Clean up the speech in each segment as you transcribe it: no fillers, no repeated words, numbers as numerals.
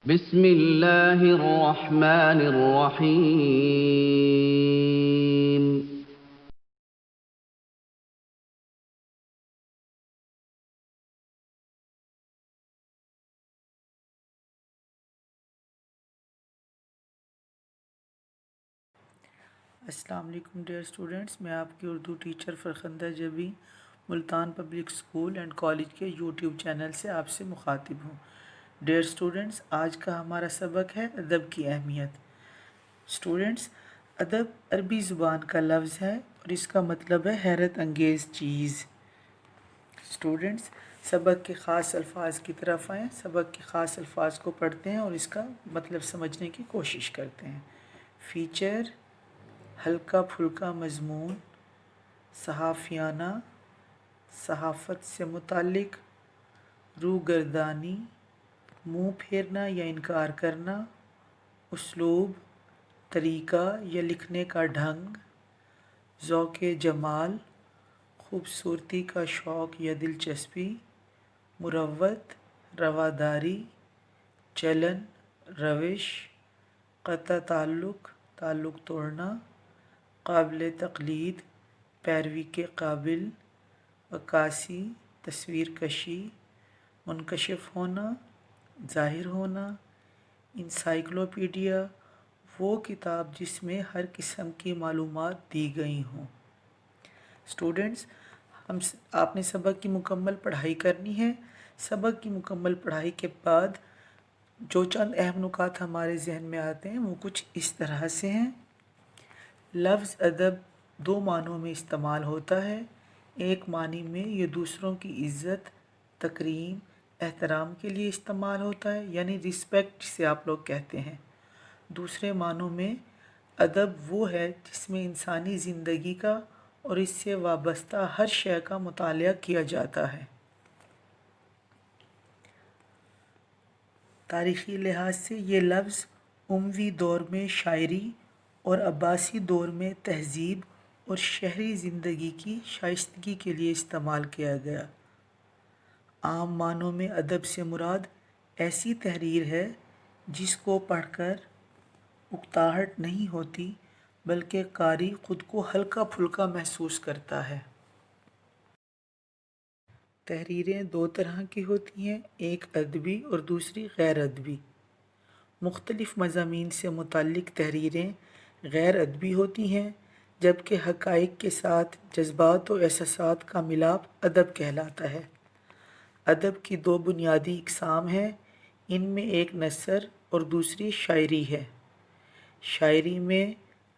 بسم اللہ الرحمن الرحیم۔ السلام علیکم ڈیئر اسٹوڈنٹس، میں آپ کی Urdu teacher Farkhanda Jabi Multan public school and college کے یوٹیوب چینل سے آپ سے مخاطب ہوں۔ ڈیئر اسٹوڈنٹس، آج کا ہمارا سبق ہے ادب کی اہمیت۔ اسٹوڈنٹس، ادب عربی زبان کا لفظ ہے اور اس کا مطلب ہے حیرت انگیز چیز۔ اسٹوڈنٹس، سبق کے خاص الفاظ کی طرف آئیں، سبق کے خاص الفاظ کو پڑھتے ہیں اور اس کا مطلب سمجھنے کی کوشش کرتے ہیں۔ فیچر، ہلکا پھلکا مضمون، صحافیانہ، صحافت سے متعلق، روگردانی، منہ پھیرنا یا انکار کرنا، اسلوب، طریقہ یا لکھنے کا ڈھنگ، ذوق جمال، خوبصورتی کا شوق یا دلچسپی، مروت، رواداری، چلن، روش، قطع تعلق، تعلق توڑنا، قابل تقلید، پیروی کے قابل، عکاسی، تصویر کشی، منکشف ہونا، ظاہر ہونا، انسائکلوپیڈیا، وہ کتاب جس میں ہر قسم کی معلومات دی گئی ہوں۔ اسٹوڈنٹس، آپ نے سبق کی مکمل پڑھائی کرنی ہے۔ سبق کی مکمل پڑھائی کے بعد جو چند اہم نکات ہمارے ذہن میں آتے ہیں وہ کچھ اس طرح سے ہیں۔ لفظ ادب دو معنوں میں استعمال ہوتا ہے۔ ایک معنی میں یہ دوسروں کی عزت، تکریم، احترام کے لیے استعمال ہوتا ہے، یعنی رسپیکٹ جسے آپ لوگ کہتے ہیں۔ دوسرے معنوں میں ادب وہ ہے جس میں انسانی زندگی کا اور اس سے وابستہ ہر شے کا مطالعہ کیا جاتا ہے۔ تاریخی لحاظ سے یہ لفظ اموی دور میں شاعری اور عباسی دور میں تہذیب اور شہری زندگی کی شائستگی کے لیے استعمال کیا گیا۔ عام معنوں میں ادب سے مراد ایسی تحریر ہے جس کو پڑھ کر اکتاہٹ نہیں ہوتی بلکہ قاری خود کو ہلکا پھلکا محسوس کرتا ہے۔ تحریریں دو طرح کی ہوتی ہیں، ایک ادبی اور دوسری غیر ادبی۔ مختلف مضامین سے متعلق تحریریں غیر ادبی ہوتی ہیں، جبکہ حقائق کے ساتھ جذبات و احساسات کا ملاپ ادب کہلاتا ہے۔ ادب کی دو بنیادی اقسام ہیں، ان میں ایک نثر اور دوسری شاعری ہے۔ شاعری میں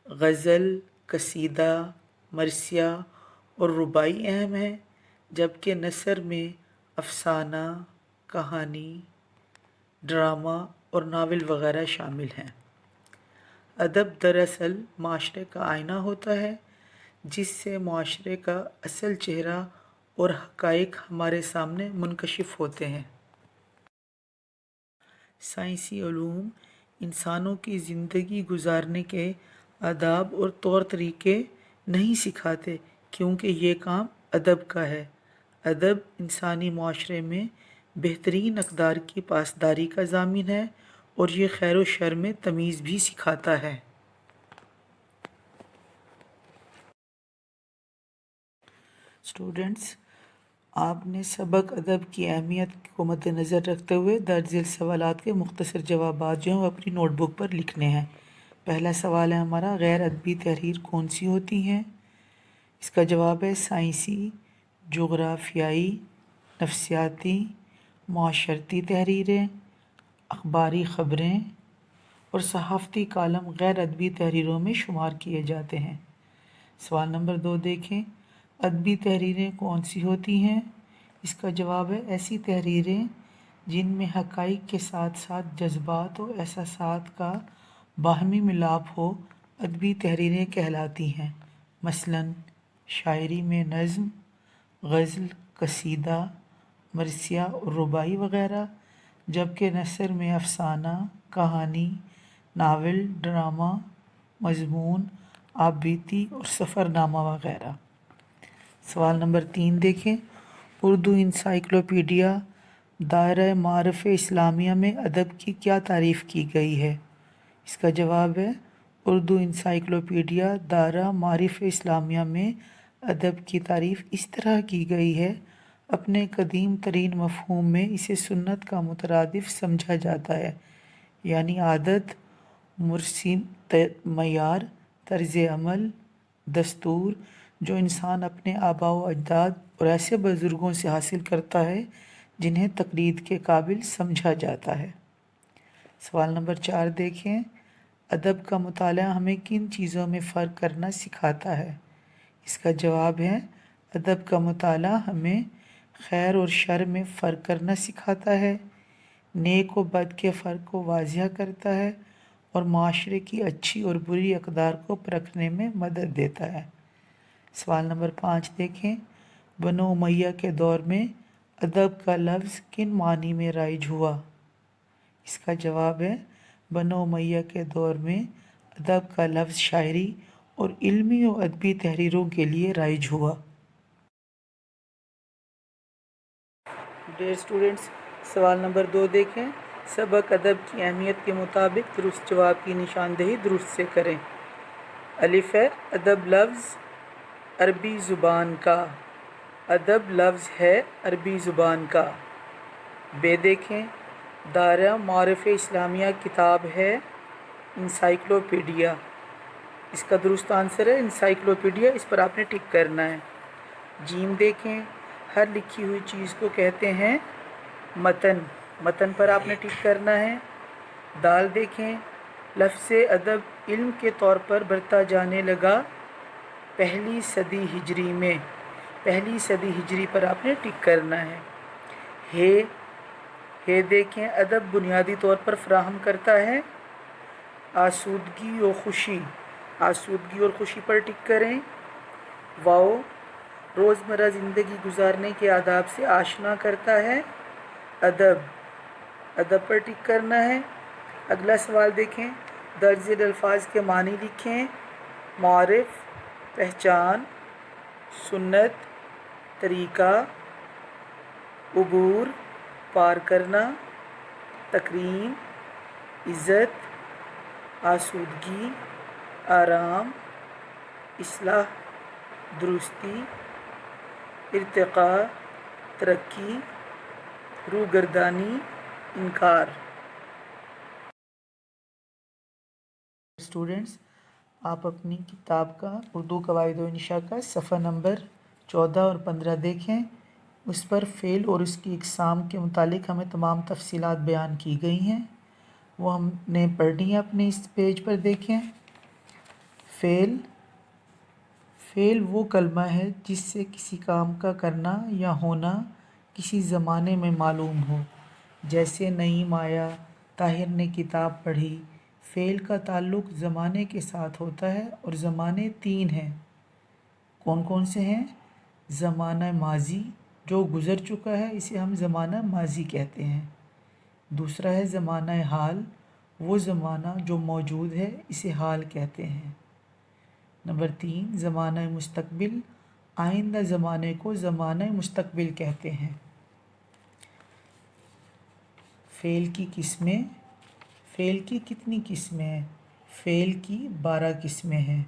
غزل، قصیدہ، مرثیہ اور رباعی اہم ہیں، جبکہ نثر میں افسانہ، کہانی، ڈرامہ اور ناول وغیرہ شامل ہیں۔ ادب دراصل معاشرے کا آئینہ ہوتا ہے، جس سے معاشرے کا اصل چہرہ اور حقائق ہمارے سامنے منکشف ہوتے ہیں۔ سائنسی علوم انسانوں کی زندگی گزارنے کے آداب اور طور طریقے نہیں سکھاتے، کیونکہ یہ کام ادب کا ہے۔ ادب انسانی معاشرے میں بہترین اقدار کی پاسداری کا ضامن ہے اور یہ خیر و شر میں تمیز بھی سکھاتا ہے۔ اسٹوڈنٹس، آپ نے سبق ادب کی اہمیت کو مد نظر رکھتے ہوئے درج ذیل سوالات کے مختصر جوابات جو ہیں وہ اپنی نوٹ بک پر لکھنے ہیں۔ پہلا سوال ہے ہمارا، غیر ادبی تحریر کون سی ہوتی ہیں؟ اس کا جواب ہے سائنسی، جغرافیائی، نفسیاتی، معاشرتی تحریریں، اخباری خبریں اور صحافتی کالم غیر ادبی تحریروں میں شمار کیے جاتے ہیں۔ سوال نمبر 2 دیکھیں، ادبی تحریریں کون سی ہوتی ہیں؟ اس کا جواب ہے ایسی تحریریں جن میں حقائق کے ساتھ ساتھ جذبات و احساسات کا باہمی ملاپ ہو، ادبی تحریریں کہلاتی ہیں۔ مثلاً شاعری میں نظم، غزل، قصیدہ، مرثیہ اور رباعی وغیرہ، جبکہ نثر میں افسانہ، کہانی، ناول، ڈرامہ، مضمون، آپ بیتی اور سفر نامہ وغیرہ۔ سوال نمبر 3 دیکھیں، اردو انسائکلوپیڈیا دائرہ معارف اسلامیہ میں ادب کی کیا تعریف کی گئی ہے؟ اس کا جواب ہے اردو انسائکلوپیڈیا دائرہ معارف اسلامیہ میں ادب کی تعریف اس طرح کی گئی ہے، اپنے قدیم ترین مفہوم میں اسے سنت کا مترادف سمجھا جاتا ہے، یعنی عادت، مرسوم معیار، طرز عمل، دستور جو انسان اپنے آباء و اجداد اور ایسے بزرگوں سے حاصل کرتا ہے جنہیں تقلید کے قابل سمجھا جاتا ہے۔ سوال نمبر 4 دیکھیں، ادب کا مطالعہ ہمیں کن چیزوں میں فرق کرنا سکھاتا ہے؟ اس کا جواب ہے ادب کا مطالعہ ہمیں خیر اور شر میں فرق کرنا سکھاتا ہے، نیک و بد کے فرق کو واضح کرتا ہے اور معاشرے کی اچھی اور بری اقدار کو پرکھنے میں مدد دیتا ہے۔ سوال نمبر 5 دیکھیں، بنو امیہ کے دور میں ادب کا لفظ کن معنی میں رائج ہوا؟ اس کا جواب ہے بنو امیہ کے دور میں ادب کا لفظ شاعری اور علمی و ادبی تحریروں کے لیے رائج ہوا۔ ڈیئر اسٹوڈنٹس، سوال نمبر 2 دیکھیں، سبق ادب کی اہمیت کے مطابق درست جواب کی نشاندہی درست سے کریں۔ الف ہے ادب لفظ عربی زبان کا، ادب لفظ ہے عربی زبان کا۔ بے دیکھیں، دائرہ معارف اسلامیہ کتاب ہے انسائکلوپیڈیا، اس کا درست آنسر ہے انسائکلوپیڈیا، اس پر آپ نے ٹک کرنا ہے۔ جیم دیکھیں، ہر لکھی ہوئی چیز کو کہتے ہیں متن، متن پر آپ نے ٹک کرنا ہے۔ دال دیکھیں، لفظ ادب علم کے طور پر برتا جانے لگا پہلی صدی ہجری میں، پہلی صدی ہجری پر آپ نے ٹک کرنا ہے۔ ہے دیکھیں، ادب بنیادی طور پر فراہم کرتا ہے آسودگی و خوشی، آسودگی اور خوشی پر ٹک کریں۔ واو، روزمرہ زندگی گزارنے کے آداب سے آشنا کرتا ہے ادب، ادب پر ٹک کرنا ہے۔ اگلا سوال دیکھیں، درج ذیل الفاظ کے معنی لکھیں۔ معرف، پہچان، سنت، طریقہ، عبور، پار کرنا، تکریم، عزت، آسودگی، آرام، اصلاح، درستی، ارتقاء، ترقی، روگردانی، انکار۔ اسٹوڈنٹس، آپ اپنی کتاب کا اردو قواعد و انشاء کا صفحہ نمبر 14 اور 15 دیکھیں، اس پر فعل اور اس کی اقسام کے متعلق ہمیں تمام تفصیلات بیان کی گئی ہیں، وہ ہم نے پڑھنی ہے اپنے اس پیج پر۔ دیکھیں، فعل وہ کلمہ ہے جس سے کسی کام کا کرنا یا ہونا کسی زمانے میں معلوم ہو، جیسے نعیم آیا، طاہر نے کتاب پڑھی۔ فعل کا تعلق زمانے کے ساتھ ہوتا ہے اور زمانے 3 ہیں، کون کون سے ہیں؟ زمانہ ماضی جو گزر چکا ہے اسے ہم زمانہ ماضی کہتے ہیں، دوسرا ہے زمانہ حال، وہ زمانہ جو موجود ہے اسے حال کہتے ہیں، نمبر 3 زمانہ مستقبل، آئندہ زمانے کو زمانہ مستقبل کہتے ہیں۔ فعل کی قسمیں، فعل کی کتنی قسمیں ہیں؟ فعل کی 12 قسمیں ہیں،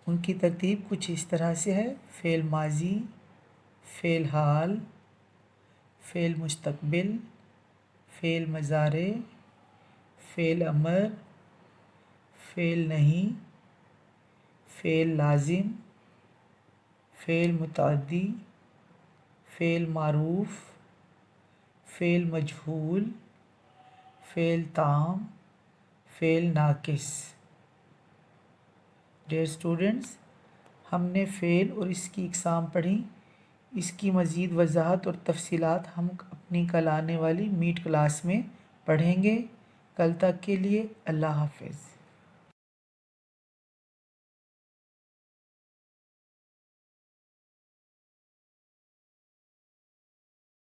ان کی ترتیب کچھ اس طرح سے ہے: فعل ماضی، فعل حال، فعل مستقبل، فعل مضارع، فعل امر، فعل نہیں، فعل لازم، فعل متعدی، فعل معروف، فعل مجہول، فعل تام، فعل ناقص۔ ڈیئر اسٹوڈنٹس، ہم نے فعل اور اس کی اقسام پڑھی، اس کی مزید وضاحت اور تفصیلات ہم اپنی کل آنے والی میٹ کلاس میں پڑھیں گے۔ کل تک کے لیے اللہ حافظ۔